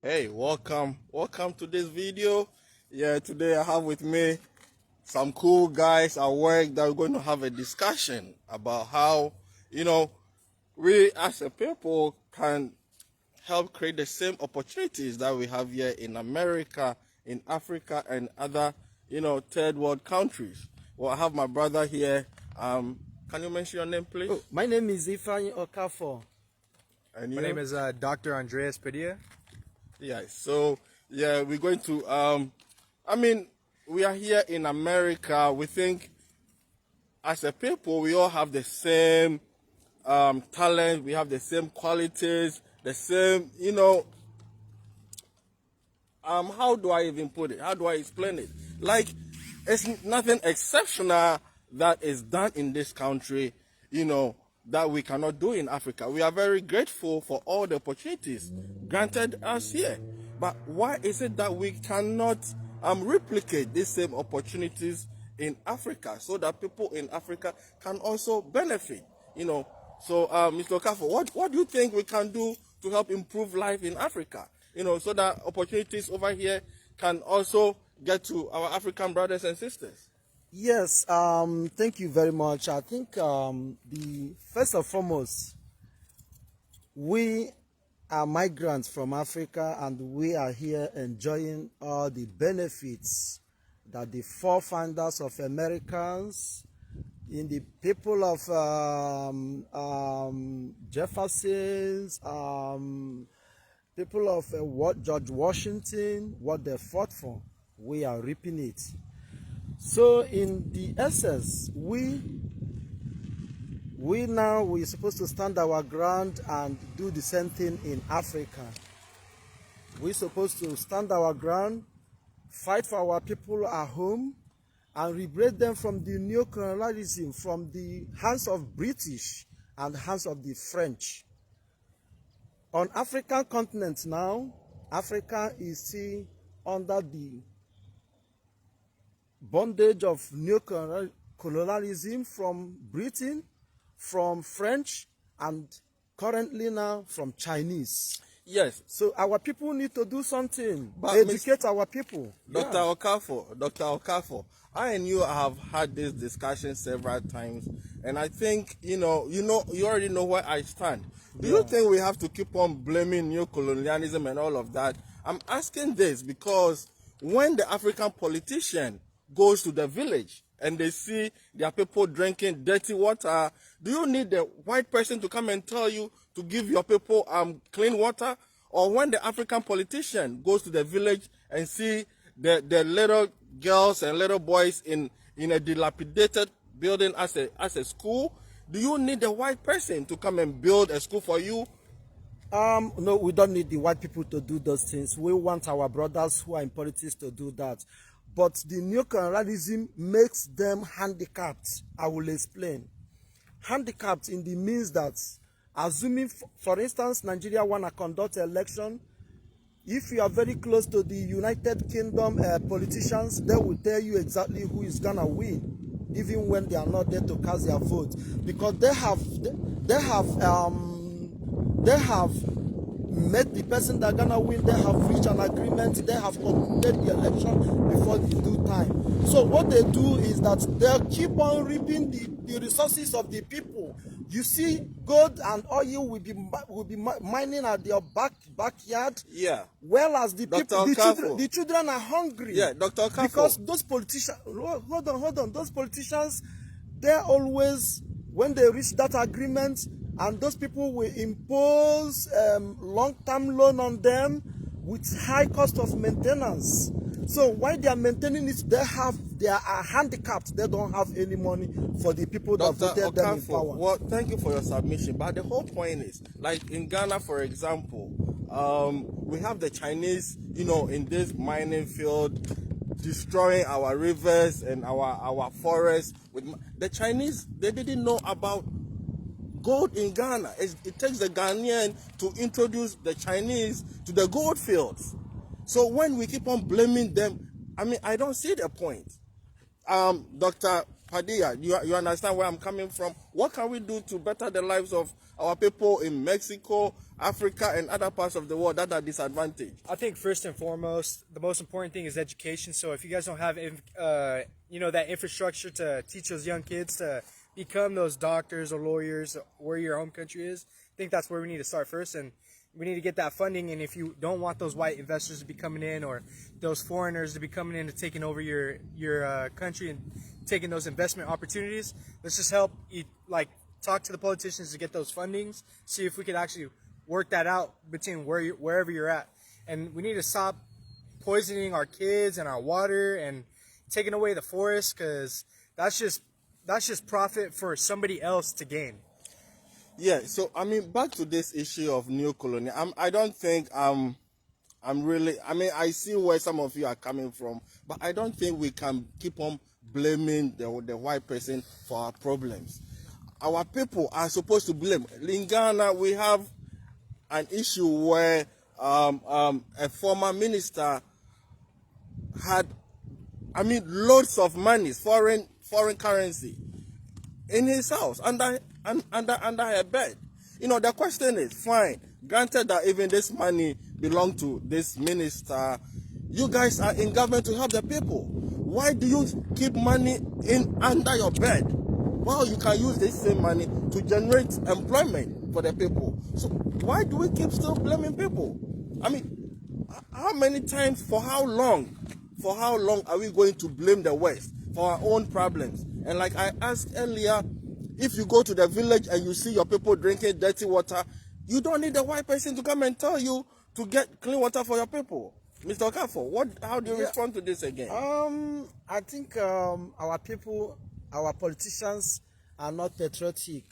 Hey, welcome to this video. Yeah, today I have with me some cool guys at work that are going to have a discussion about how, we as a people can help create the same opportunities that we have here in America, in Africa, and other, third world countries. Well, I have my brother here. Can you mention your name, please? Oh, my name is Ifeanyi Okafor. And My name is Dr. Andreas Padilla. Yeah, so yeah, we're going to we are here in America. We think as a people we all have the same talent, we have the same qualities, the same, how do I even put it? How do I explain it? Like, it's nothing exceptional that is done in this country, that we cannot do in Africa. We are very grateful for all the opportunities granted us here. But why is it that we cannot replicate these same opportunities in Africa so that people in Africa can also benefit? So Mr. Okafor, what do you think we can do to help improve life in Africa? So that opportunities over here can also get to our African brothers and sisters. Yes, thank you very much. I think the first and foremost, we are migrants from Africa and we are here enjoying all the benefits that the forefathers of Americans, in the people of Jefferson's, people of George Washington, what they fought for, we are reaping it. So in the essence, we're supposed to stand our ground and do the same thing in Africa. We're supposed to stand our ground, fight for our people at home, and liberate them from the neocolonialism, from the hands of British and hands of the French. On African continent now, Africa is still under the bondage of neocolonialism from Britain, from French, and currently now from Chinese. Yes. So our people need to do something, but educate our people. Dr. Okafor, I and you have had this discussion several times, and I think you already know where I stand. Do you think we have to keep on blaming neocolonialism and all of that? I'm asking this because when the African politician goes to the village and they see their people drinking dirty water, do you need the white person to come and tell you to give your people clean water? Or when the African politician goes to the village and see the little girls and little boys in a dilapidated building as a school, do you need the white person to come and build a school for you? No, we don't need the white people to do those things. We want our brothers who are in politics to do that. But the neocolonialism makes them handicapped. I will explain. Handicapped in the means that, assuming, for instance, Nigeria want to conduct an election, if you are very close to the United Kingdom politicians, they will tell you exactly who is gonna win, even when they are not there to cast their vote, because they have met the person that gonna win. They have reached an agreement. They have concluded the election before the due time. So what they do is that they keep on reaping the resources of the people. You see, gold and oil will be mining at their backyard. Yeah. Well, as the people, the children are hungry. Yeah, Dr. Okafor. Because those politicians, hold on, those politicians, they always, when they reach that agreement, and those people will impose long-term loan on them with high cost of maintenance. So while they are maintaining it, they are handicapped. They don't have any money for the people that voted them in power. Well, thank you for your submission. But the whole point is, like in Ghana, for example, we have the Chinese, in this mining field, destroying our rivers and our forests. The Chinese, they didn't know about gold in Ghana. It takes the Ghanaian to introduce the Chinese to the gold fields. So when we keep on blaming them, I don't see the point. Dr. Padilla, you understand where I'm coming from? What can we do to better the lives of our people in Mexico, Africa, and other parts of the world that are disadvantaged? I think first and foremost, the most important thing is education. So if you guys don't have, that infrastructure to teach those young kids to become those doctors or lawyers where your home country is, I think that's where we need to start first. And we need to get that funding. And if you don't want those white investors to be coming in or those foreigners to be coming in and taking over your country and taking those investment opportunities, let's just help talk to the politicians to get those fundings, see if we could actually work that out between wherever you're at. And we need to stop poisoning our kids and our water and taking away the forest, because that's just profit for somebody else to gain. Yeah, so I mean, back to this issue of neo-colonial, I don't think I'm really, I mean, I see where some of you are coming from, but I don't think we can keep on blaming the white person for our problems. Our people are supposed to blame. In Ghana, we have an issue where a former minister had, loads of money, foreign currency, in his house, under her bed. The question is, fine, granted that even this money belongs to this minister, you guys are in government to help the people. Why do you keep money under your bed? Well, you can use this same money to generate employment for the people. So why do we keep still blaming people? I mean, how many times, for how long are we going to blame the West for our own problems? And like I asked earlier, if you go to the village and you see your people drinking dirty water, you don't need a white person to come and tell you to get clean water for your people. Mr. Okafor, how do you respond to this again? I think our people, our politicians are not patriotic.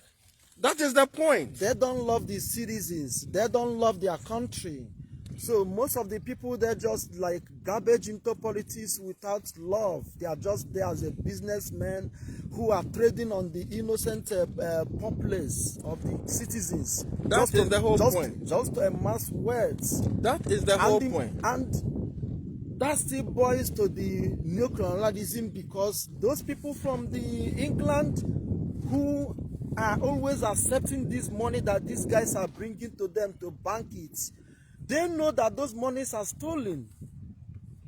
That is the point. They don't love the citizens. They don't love their country. So most of the people, they're just like garbage into politics without love. They are just there as a businessman who are trading on the innocent populace of the citizens. That is the whole point. Just to amass words. That is the whole point. And that still boils to the neocolonialism, because those people from the England who are always accepting this money that these guys are bringing to them to bank it, they know that those monies are stolen.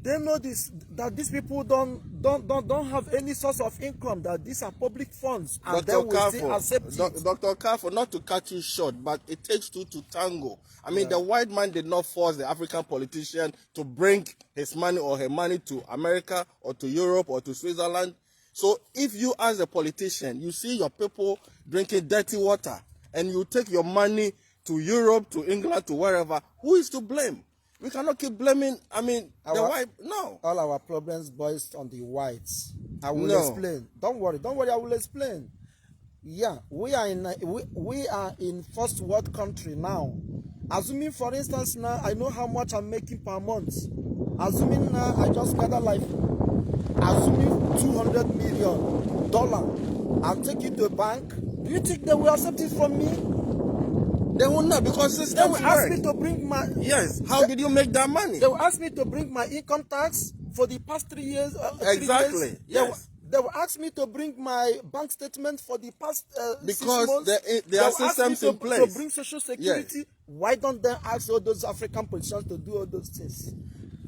They know that these people don't have any source of income, that these are public funds, and they will still accept it. Dr. Okafor, not to cut you short, but it takes two to tango. I mean, the white man did not force the African politician to bring his money or her money to America or to Europe or to Switzerland. So if you, as a politician, you see your people drinking dirty water and you take your money to Europe, to England, to wherever, who is to blame? We cannot keep blaming, the white, no. All our problems boils on the whites. I will explain. Don't worry, I will explain. Yeah, we are in first world country now. Assuming, for instance, now I know how much I'm making per month. Assuming now I just gather assuming $200 million, I'll take it to a bank. Do you think they will accept it from me? They will not, because they will ask me to bring my... Yes, how did you make that money? They will ask me to bring my income tax for the past 3 years. Exactly, 3 years. yes. They will ask me to bring my bank statement for the past 6 months. Because there are systems in place. To bring social security. Yes. Why don't they ask all those African politicians to do all those things?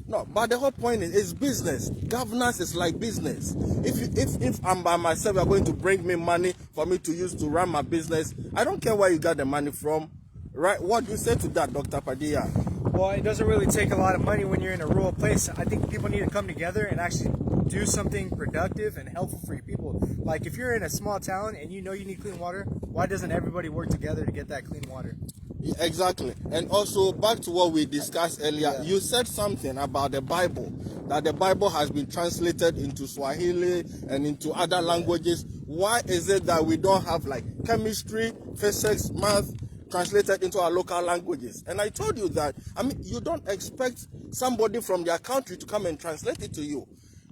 No, but the whole point is business. Governance is like business. If I'm by myself, you're going to bring me money for me to use to run my business, I don't care where you got the money from. Right? What do you say to that, Dr. Padilla? Well, it doesn't really take a lot of money when you're in a rural place. I think people need to come together and actually do something productive and helpful for your people. Like if you're in a small town and you know you need clean water, why doesn't everybody work together to get that clean water? Yeah, exactly. And also back to what we discussed earlier, you said something about the Bible, that the Bible has been translated into Swahili and into other languages. Why is it that we don't have like chemistry, physics, math translated into our local languages? And I told you that, you don't expect somebody from their country to come and translate it to you.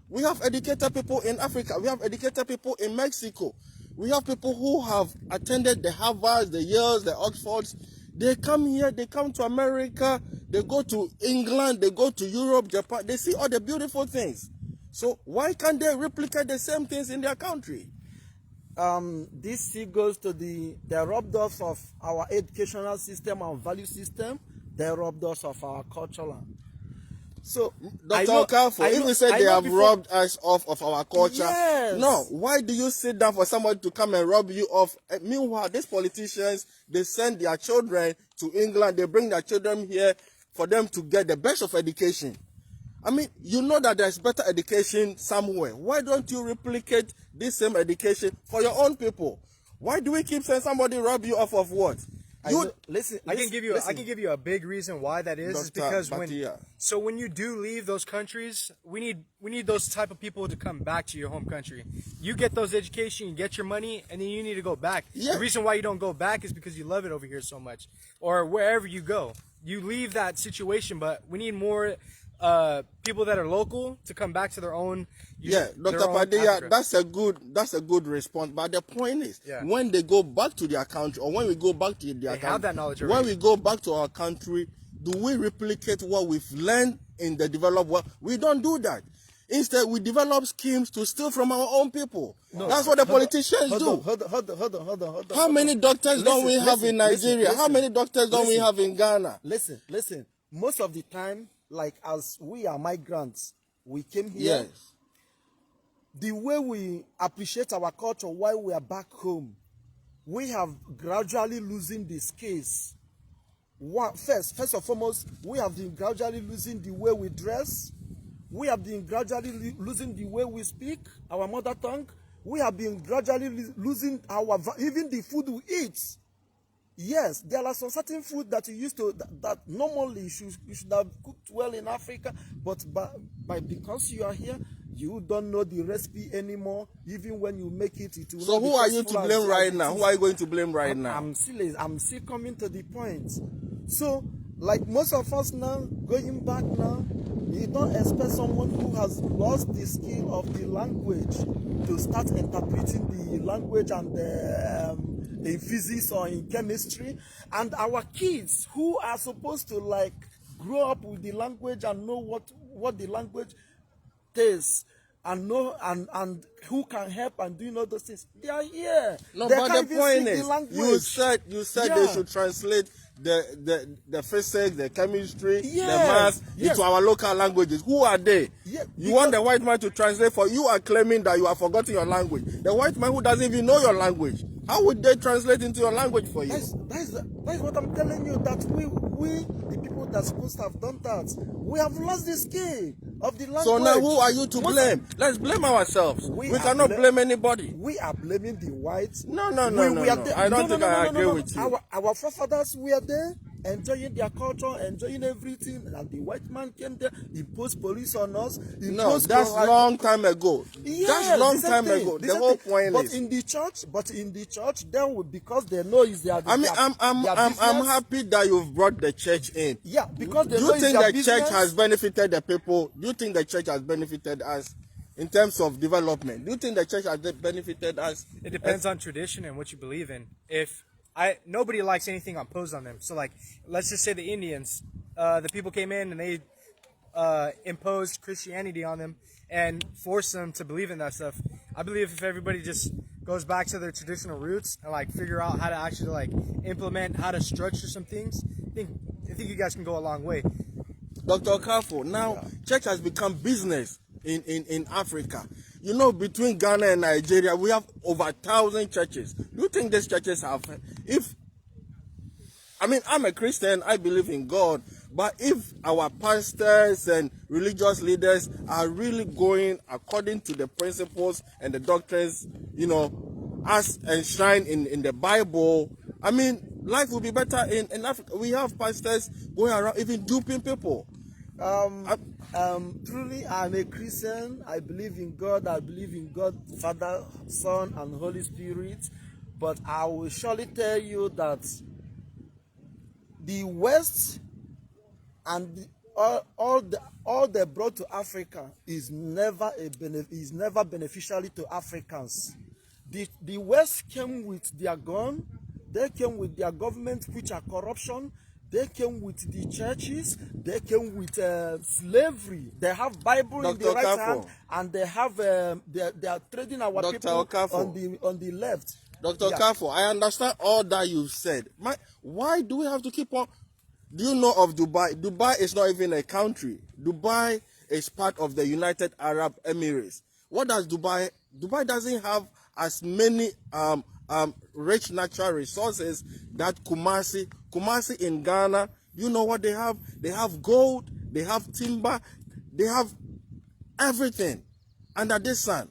We have educated people in Africa. We have educated people in Mexico. We have people who have attended the Harvards, the Yales, the Oxfords. They come here, they come to America, they go to England, they go to Europe, Japan. They see all the beautiful things. So why can't they replicate the same things in their country? This still goes to the robbed us of our educational system and value system. They robbed us of our cultural. So, Dr. Okafo, if we say they have robbed us off of our culture, yes. No, why do you sit down for somebody to come and rob you off? Meanwhile, these politicians, they send their children to England, they bring their children here for them to get the best of education. I mean, you know that there's better education somewhere. Why don't you replicate this same education for your own people? Why do we keep saying somebody rob you off of what? Listen, I can give you a big reason why that is because when you do leave those countries, we need those type of people to come back to your home country. You get those education, you get your money, and then you need to go back. Yeah. The reason why you don't go back is because you love it over here so much, or wherever you go, you leave that situation. But we need more people that are local to come back to their own. Dr. Padilla, that's a good response. But the point is, when they go back to their country, or when we go back to their country, have that knowledge already. When we go back to our country, do we replicate what we've learned in the developed world? We don't do that. Instead, we develop schemes to steal from our own people. No, that's what the politicians do. Hold on. How many doctors don't we have in Nigeria? How many doctors don't we have in Ghana? Listen. Most of the time, like as we are migrants, we came here. Yes. The way we appreciate our culture while we are back home, we have gradually losing the skills. First and foremost, we have been gradually losing the way we dress. We have been gradually losing the way we speak, our mother tongue. We have been gradually losing even the food we eat. Yes, there are some certain food that you used to that normally you should have cooked well in Africa, but because you are here, you don't know the recipe anymore. Even when you make it, it will. So who are you to blame right now? Who are you going to blame right now? I'm still coming to the point. So, like most of us now, going back now, you don't expect someone who has lost the skill of the language to start interpreting the language and in physics or in chemistry. And our kids who are supposed to like grow up with the language and know what the language is and know and who can help and doing all those things, they are here. No, they but the point is, you said they should translate the physics, the chemistry, the math into our local languages. Who are they? You want the white man to translate for you? Are claiming that you have forgotten your language. The white man who doesn't even know your language, how would they translate into your language for you? That's what I'm telling you, that we the people that supposed to have done that, we have lost the skill of the language. So now who are you to blame? Let's blame ourselves. We cannot blame anybody. We are blaming the whites. No. I don't think I agree with you. Our forefathers were there, enjoying their culture, enjoying everything, and the white man came there, imposed police on us. No, that's long time ago. That's long time ago. The whole point is. But in the church, then because they know it's their. I mean, I'm happy that you've brought the church in. Yeah, because they know it's their business. Do you think the church has benefited the people? Do you think the church has benefited us in terms of development? Do you think the church has benefited us? It depends on tradition and what you believe in. Nobody likes anything imposed on them. So like, let's just say the Indians, the people came in and they imposed Christianity on them and forced them to believe in that stuff. I believe if everybody just goes back to their traditional roots and like figure out how to actually like implement how to structure some things, I think you guys can go a long way. Dr. Okafo, now church has become business in Africa. You know, between Ghana and Nigeria, we have over 1,000 churches. Do you think these churches have, I'm a Christian, I believe in God, but if our pastors and religious leaders are really going according to the principles and the doctrines, as enshrined in the Bible, life will be better in Africa. We have pastors going around even duping people. Truly, I'm a Christian. I believe in God. I believe in God, Father, Son, and Holy Spirit. But I will surely tell you that the West and all they brought to Africa is never beneficial to Africans. The West came with their gun. They came with their government, which are corruption. They came with the churches. They came with slavery. They have Bible in the Dr. right Okafo. hand, and they have they are trading our Dr. people Okafo. on the left. Dr. Kafo, I understand all that you've said. Why do we have to keep on? Do you know of Dubai? Dubai is not even a country. Dubai is part of the United Arab Emirates. What does Dubai? Dubai doesn't have as many rich natural resources that Kumasi in Ghana. You know what they have? They have gold, they have timber, they have everything under this sun.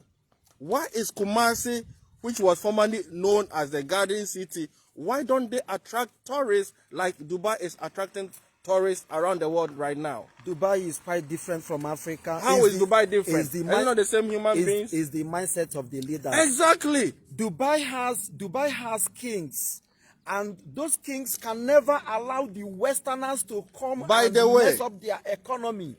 Why is Kumasi, which was formerly known as the Garden City, why don't they attract tourists like Dubai is attracting tourists around the world right now? Dubai is quite different from Africa. How is Dubai different? Are they not the same human beings? Is the mindset of the leaders. Exactly. Dubai has kings, and those kings can never allow the Westerners to come and mess up their economy.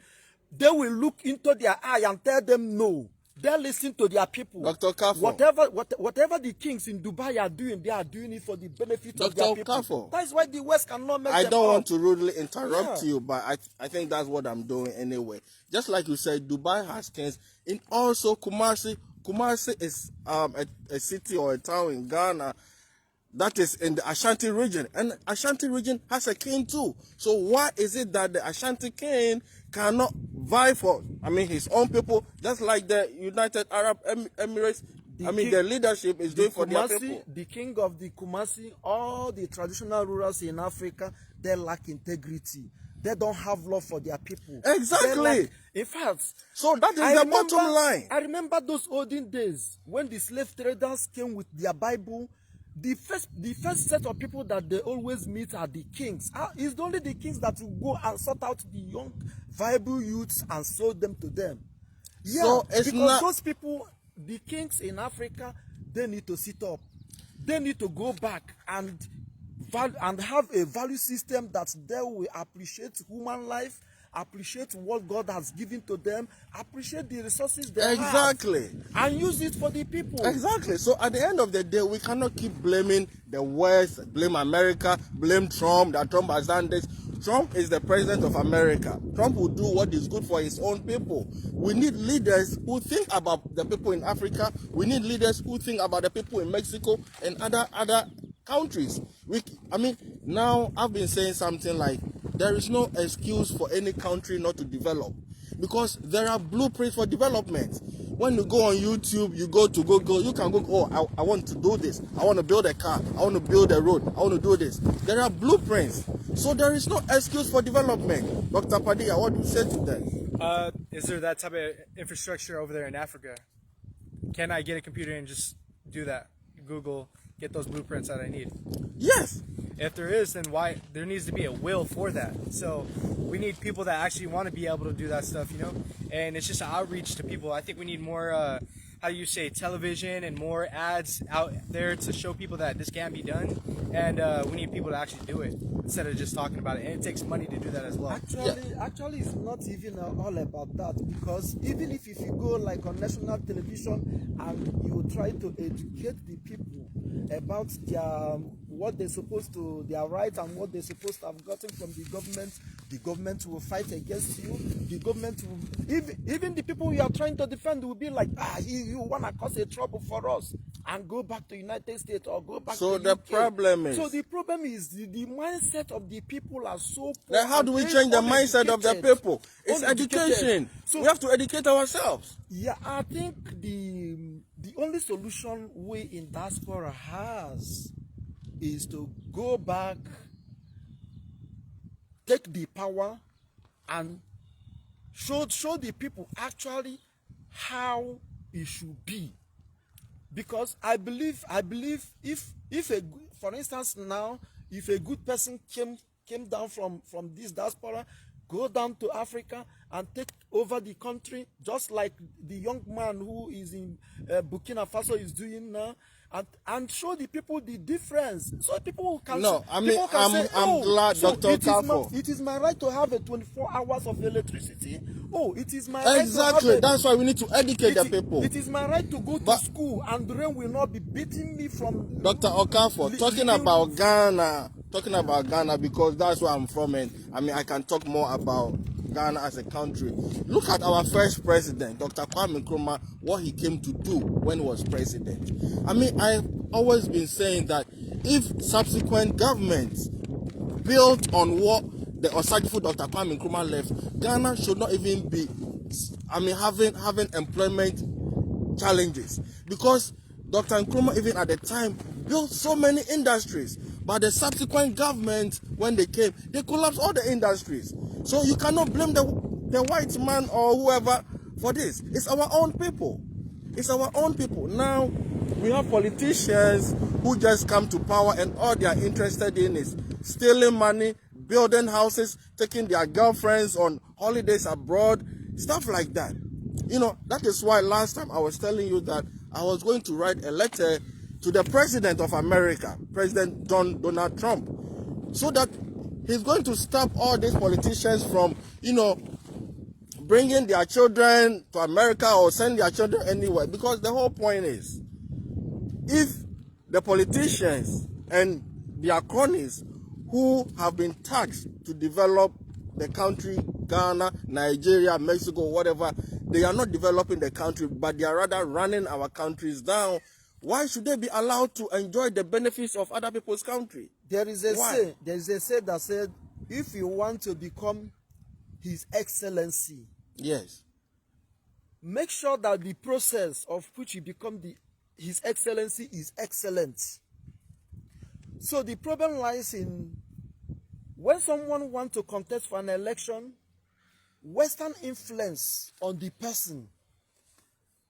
They will look into their eye and tell them no. They listen to their people. Dr. Kafo. Whatever the kings in Dubai are doing, they are doing it for the benefit of their people. Kafo. That's why the West cannot make I them don't up. want to rudely interrupt you, but I think that's what I'm doing anyway. Just like you said, Dubai has kings. And also Kumasi is a city or a town in Ghana that is in the Ashanti region. And Ashanti region has a king too. So why is it that the Ashanti king cannot vie for, his own people, just like the United Arab Emirates? The leadership is doing for their people. The king of the Kumasi, all the traditional rulers in Africa, they lack integrity. They don't have love for their people. Exactly. In fact, so that is the bottom line. I remember those olden days when the slave traders came with their Bible. The first set of people that they always meet are the kings. It's only the kings that will go and sort out the young, viable youths and sell them to them. Yeah, so it's because those people, the kings in Africa, they need to sit up. They need to go back and have a value system that they will appreciate human life, appreciate what God has given to them, appreciate the resources they have, and use it for the people. Exactly. So at the end of the day, we cannot keep blaming the West, blame America, blame Trump, that Trump has done this. Trump is the president of America. Trump will do what is good for his own people. We need leaders who think about the people in Africa. We need leaders who think about the people in Mexico and other countries. Now I've been saying something like, there is no excuse for any country not to develop, because there are blueprints for development. When you go on YouTube, you go to Google, you can go, I want to do this. I want to build a car. I want to build a road. I want to do this. There are blueprints. So there is no excuse for development. Dr. Padilla, what do you say to that? Is there that type of infrastructure over there in Africa? Can I get a computer and just do that? Google, get those blueprints that I need? Yes. If there is, then why? There needs to be a will for that. So we need people that actually want to be able to do that stuff, and it's just an outreach to people. I think we need more, television and more ads out there to show people that this can be done, and we need people to actually do it instead of just talking about it. And it takes money to do that as well. Actually, it's not even all about that, because even if you go like on national television and you try to educate the people about what they're supposed to, their rights and what they're supposed to have gotten from the government will fight against you. The government will, even the people you are trying to defend will be like, you want to cause a trouble for us and go back to United States or go back to the UK. problem is... So the problem is the mindset of the people are so poor. Then how do we change the mindset of the people? It's education. So we have to educate ourselves. Yeah, I think the only solution we in diaspora has is to go back, take the power, and show the people actually how it should be. Because I believe if for instance now, if a good person came down from this diaspora, go down to Africa and take over the country, just like the young man who is in Burkina Faso is doing now, and show the people the difference, so people can. No, I'm glad, Dr. Kafo. It is my right to have 24 hours of electricity. Oh, it is my right. Exactly. That's why we need to educate the people. It is my right to go to school, and the rain will not be beating me from. Dr. Okafo, talking about Ghana, talking about Ghana because that's where I'm from, and I mean I can talk more about Ghana as a country. Look at our first president, Dr. Kwame Nkrumah, what he came to do when he was president. I mean, I've always been saying that if subsequent governments built on what the Osagifo Dr. Kwame Nkrumah left, Ghana should not even be, I mean, having employment challenges, because Dr. Nkrumah even at the time built so many industries, but the subsequent government, when they came, they collapsed all the industries. So you cannot blame the white man or whoever for this. It's our own people. It's our own people. Now we have politicians who just come to power and all they are interested in is stealing money, building houses, taking their girlfriends on holidays abroad, stuff like that. You know, that is why last time I was telling you that I was going to write a letter to the President of America, President Donald Trump, so that he's going to stop all these politicians from, you know, bringing their children to America or send their children anywhere. Because the whole point is, if the politicians and their cronies who have been taxed to develop the country, Ghana, Nigeria, Mexico, whatever, they are not developing the country, but they are rather running our countries down, why should they be allowed to enjoy the benefits of other people's country? There is a say that said, if you want to become His Excellency, yes, make sure that the process of which you become His Excellency is excellent. So the problem lies in when someone wants to contest for an election, Western influence on the person.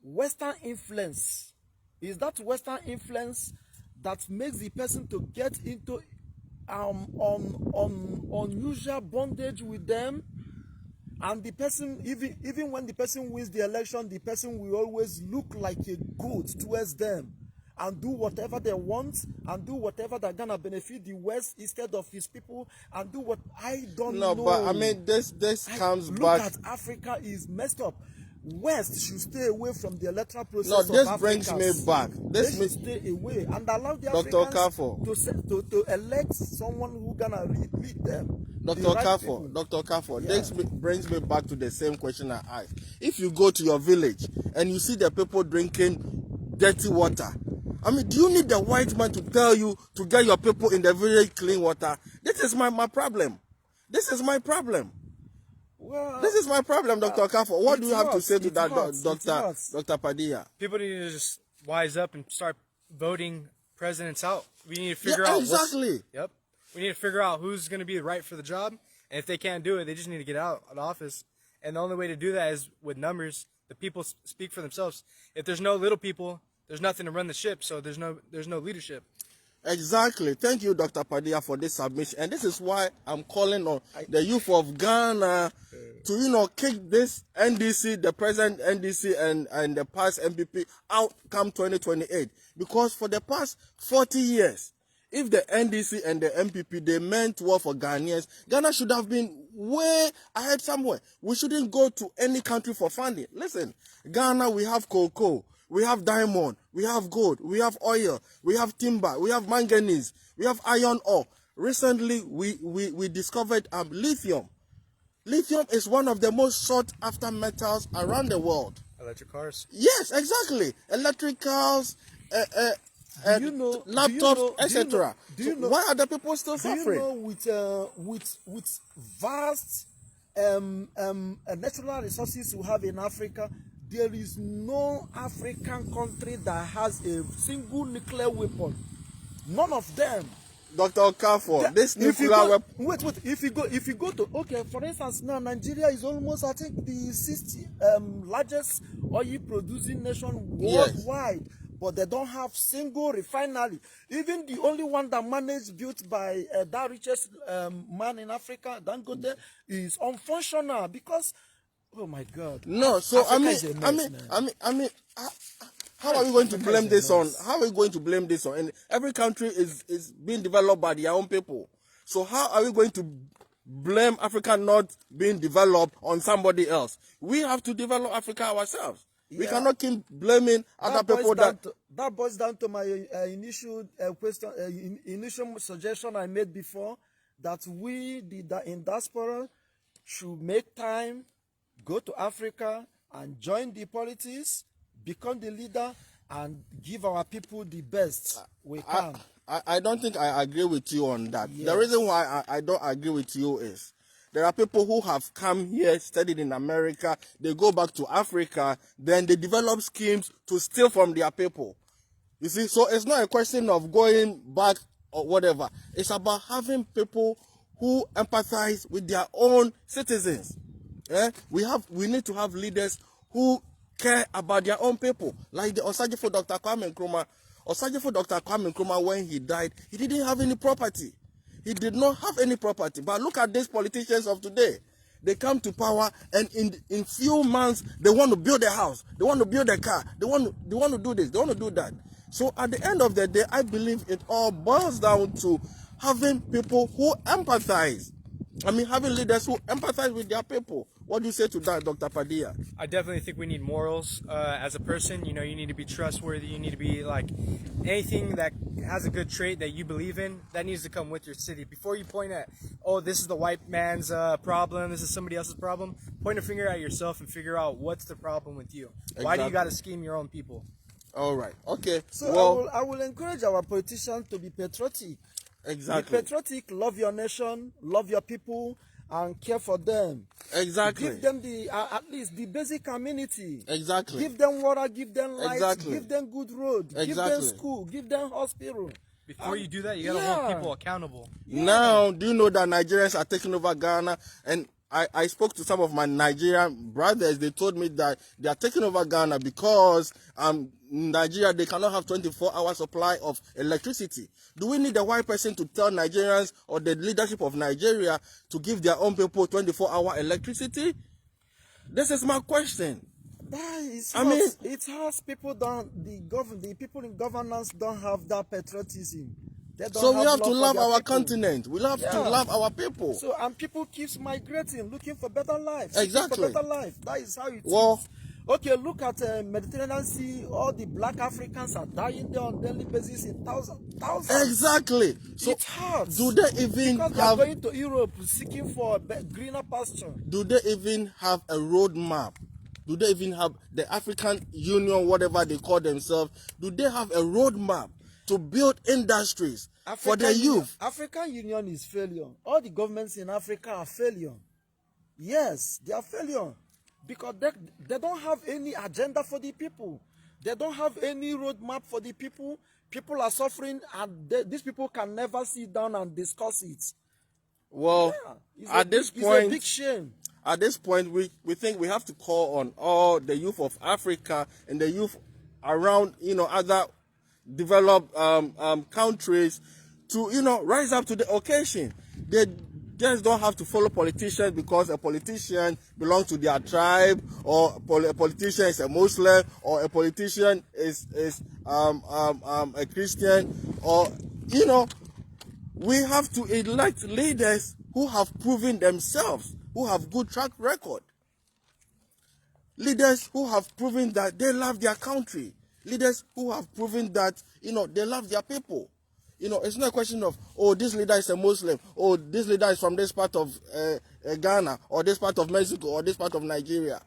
Western influence is that Western influence that makes the person to get into unusual bondage with them, and the person, even when the person wins the election, the person will always look like a goat towards them and do whatever they want and do whatever they're gonna benefit the West instead of his people and do what I don't know. No, but I mean this comes look back. At Africa is messed up. West should stay away from the electoral process. No, this of brings Africans. me back. They should stay away and allow the Dr. Africans Okafo, to elect someone who gonna lead them. Dr. Okafo, Yeah. this brings me back to the same question I asked. If you go to your village and you see the people drinking dirty water, I mean, do you need the white man to tell you to get your people in the village clean water? This is my problem. This is my problem. Well, this is my problem, Dr. Okafo. What do you have to say to that, Dr. Padilla? People need to just wise up and start voting presidents out. We need to figure Yeah, out exactly. Yep. We need to figure out who's going to be right for the job, and if they can't do it, they just need to get out of office. And the only way to do that is with numbers. The people speak for themselves. If there's no little people, there's nothing to run the ship, so there's no leadership. Exactly. Thank you, Dr. Padilla, for this submission. And this is why I'm calling on the youth of Ghana to, you know, kick this NDC, the present NDC and the past MPP out come 2028. Because for the past 40 years, if the NDC and the MPP, they meant well for Ghanaians, Ghana should have been way ahead somewhere. We shouldn't go to any country for funding. Listen, Ghana, we have cocoa. We have diamond, we have gold, we have oil, we have timber, we have manganese, we have iron ore. Recently, we discovered lithium. Lithium is one of the most sought after metals around the world. Electric cars. Yes, exactly. Electric cars, laptops, etc. Why are the people still suffering? Do you know with vast natural resources we have in Africa, there is no African country that has a single nuclear weapon. None of them. Dr. Okafo, this nuclear weapon. Wait. If you go to, okay, for instance, now Nigeria is almost, I think, the 60th largest oil producing nation worldwide. Yes. But they don't have single refinery. Even the only one that managed built by that richest man in Africa, Dangote, is unfunctional because. Oh my God! No, so I mean, how are we going to blame this on? How are we going to blame this on? And every country is being developed by their own people. So how are we going to blame Africa not being developed on somebody else? We have to develop Africa ourselves. We Yeah. cannot keep blaming other people That boils down to my initial question, initial suggestion I made before, that we, in diaspora, should make time, go to Africa and join the politics, become the leader, and give our people the best we can. I don't think I agree with you on that. Yes. The reason why I don't agree with you is there are people who have come here, studied in America, they go back to Africa, then they develop schemes to steal from their people. You see, so it's not a question of going back or whatever. It's about having people who empathize with their own citizens. We need to have leaders who care about their own people. Like the Osajifo Dr. Kwame Nkrumah. Osajifo Dr. Kwame Nkrumah, when he died, he didn't have any property. He did not have any property. But look at these politicians of today. They come to power, and in few months they want to build a house, they want to build a car, they want to do this, they want to do that. So at the end of the day, I believe it all boils down to having people who empathize. Having leaders who empathize with their people. What do you say to that, Dr. Padilla? I definitely think we need morals as a person. You know, you need to be trustworthy. You need to be like anything that has a good trait that you believe in, that needs to come with your city. Before you point at, oh, this is the white man's problem, this is somebody else's problem, point a finger at yourself and figure out what's the problem with you. Exactly. Why do you got to scheme your own people? All right. Okay. So well, I will encourage our politicians to be patriotic. Exactly. Be patriotic, love your nation, love your people, and care for them. Exactly. Give them at least the basic amenity. Exactly. Give them water, give them light, Exactly. give them good road, Exactly. give them school, give them hospital. Before you do that, you gotta hold people accountable. Yeah. Now, do you know that Nigerians are taking over Ghana? And I spoke to some of my Nigerian brothers. They told me that they are taking over Ghana because Nigeria, they cannot have 24-hour supply of electricity. Do we need a white person to tell Nigerians or the leadership of Nigeria to give their own people 24-hour electricity? This is my question. It has people the people in governance don't have that patriotism. So we have to love our continent. We have to love our people. So people keeps migrating, looking for better life. Exactly. For better life. That is how it Well, is. Okay, look at Mediterranean Sea. All the black Africans are dying there on daily basis in thousands. Exactly. So it hurts. do they even because they are going to Europe seeking for a greener pasture? Do they even have a roadmap? Do they even have the African Union, whatever they call themselves? Do they have a roadmap to build industries for the youth? African Union is failure. All the governments in Africa are failure. Yes, they are failure. Because they don't have any agenda for the people. They don't have any roadmap for the people. People are suffering, and these people can never sit down and discuss it. Well, at this point, it's a big shame. At this point, we think we have to call on all the youth of Africa and the youth around, other developed countries to, rise up to the occasion. They just don't have to follow politicians because a politician belongs to their tribe, or a politician is a Muslim, or a politician is a Christian, or we have to elect leaders who have proven themselves, who have good track record. Leaders who have proven that they love their country. Leaders who have proven that they love their people. It's not a question of, oh, this leader is a Muslim, oh, this leader is from this part of Ghana, or this part of Mexico, or this part of Nigeria.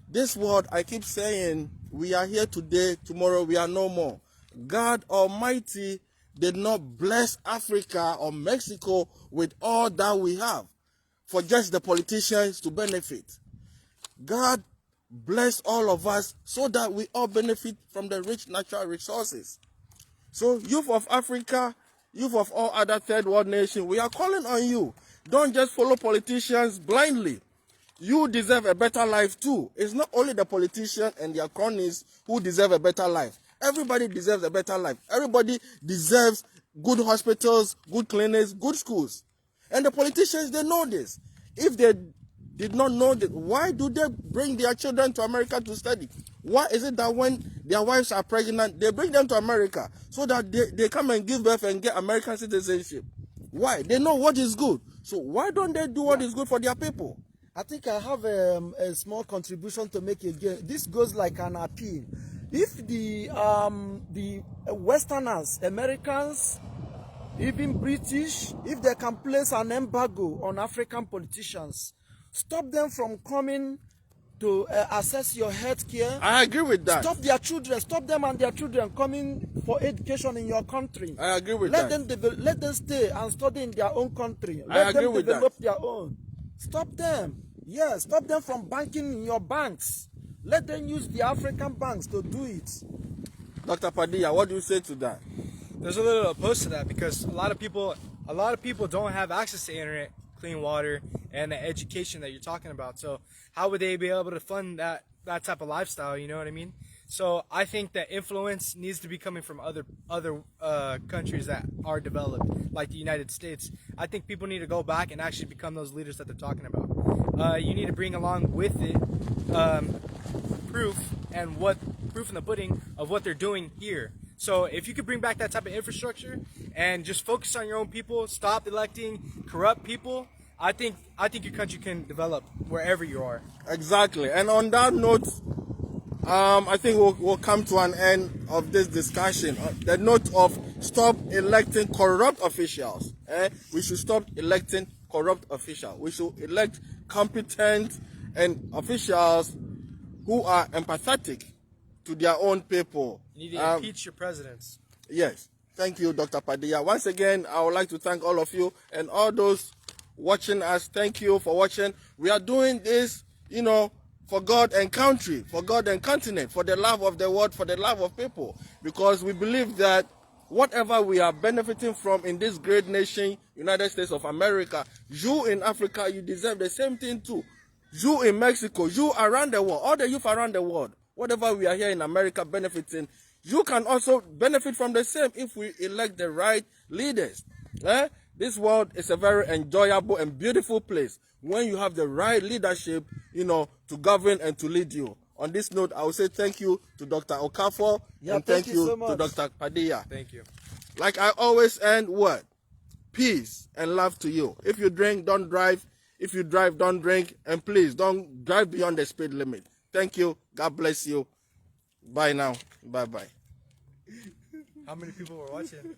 This world, I keep saying, we are here today, tomorrow we are no more. God Almighty did not bless Africa or Mexico with all that we have for just the politicians to benefit. God bless all of us so that we all benefit from the rich natural resources. So, youth of Africa, youth of all other third world nations, we are calling on you. Don't just follow politicians blindly. You deserve a better life too. It's not only the politicians and their cronies who deserve a better life. Everybody deserves a better life. Everybody deserves good hospitals, good clinics, good schools. And the politicians, they know this. If they did not know that, why do they bring their children to America to study? Why is it that when their wives are pregnant, they bring them to America so that they come and give birth and get American citizenship? Why? They know what is good. So why don't they do what is good for their people? I think I have a small contribution to make again. This goes like an appeal. If the Westerners, Americans, even British, if they can place an embargo on African politicians, stop them from coming to assess your health care. I agree with that. Stop their children, stop them and their children coming for education in your country. I agree with let that. Let them stay and study in their own country. I Let agree them with develop that. their own. Stop them. Yes, stop them from banking in your banks. Let them use the African banks to do it. Dr. Padilla, what do you say to that? There's a little opposed to that because a lot of people don't have access to internet, clean water, and the education that you're talking about. So how would they be able to fund that type of lifestyle? You know what I mean? So I think that influence needs to be coming from other countries that are developed, like the United States. I think people need to go back and actually become those leaders that they're talking about. You need to bring along with it proof in the pudding of what they're doing here. So if you could bring back that type of infrastructure and just focus on your own people, stop electing corrupt people, I think your country can develop wherever you are. Exactly. And on that note, I think we'll come to an end of this discussion. The note of stop electing corrupt officials. We should stop electing corrupt officials. We should elect competent and officials who are empathetic to their own people. You need to impeach your presidents. Yes. Thank you, Dr. Padilla. Once again, I would like to thank all of you and all those watching us. Thank you for watching. We are doing this, for God and country, for God and continent, for the love of the world, for the love of people. Because we believe that whatever we are benefiting from in this great nation, United States of America, you in Africa, you deserve the same thing too. You in Mexico, you around the world, all the youth around the world, whatever we are here in America benefiting, you can also benefit from the same if we elect the right leaders. This world is a very enjoyable and beautiful place when you have the right leadership, to govern and to lead you. On this note, I will say thank you to Dr. Okafor and thank you so to much. Dr. Padilla. Thank you. Like I always end, what? Peace and love to you. If you drink, don't drive. If you drive, don't drink. And please, don't drive beyond the speed limit. Thank you. God bless you. Bye now. Bye-bye. How many people were watching?